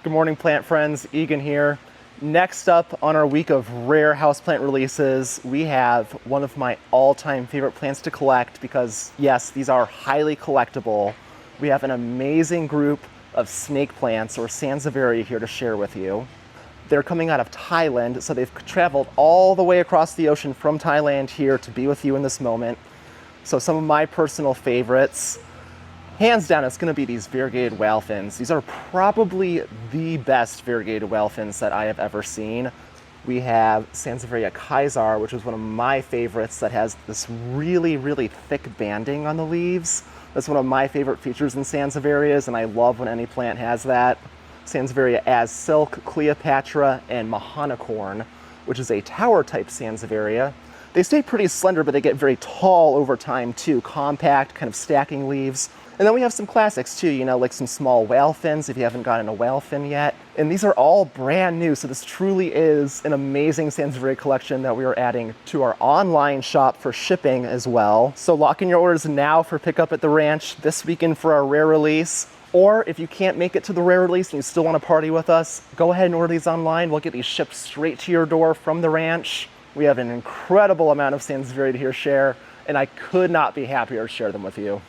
Good morning, plant friends. Egan here. Next up on our week of rare houseplant releases, we have one of my all-time favorite plants to collect because, yes, these are highly collectible. We have an amazing group of snake plants, or Sansevieria, here to share with you. They're coming out of Thailand, so they've traveled all the way across the ocean from Thailand here to be with you in this moment. So some of my personal favorites, hands down, it's going to be these variegated whale fins. These are probably the best variegated whale fins that I have ever seen. We have Sansevieria Kaisar, which is one of my favorites, that has this really, really thick banding on the leaves. That's one of my favorite features in Sansevierias, and I love when any plant has that. Sansevieria As Silk, Cleopatra, and Mahanacorn, which is a tower-type Sansevieria. They stay pretty slender, but they get very tall over time too, compact, kind of stacking leaves. And then we have some classics too, you know, like some small whale fins if you haven't gotten a whale fin yet. And these are all brand new, so this truly is an amazing Sansevieria collection that we are adding to our online shop for shipping as well. So lock in your orders now for pickup at the ranch this weekend for our rare release. Or if you can't make it to the rare release and you still want to party with us, go ahead and order these online. We'll get these shipped straight to your door from the ranch. We have an incredible amount of Sansevieria to here share, and I could not be happier to share them with you.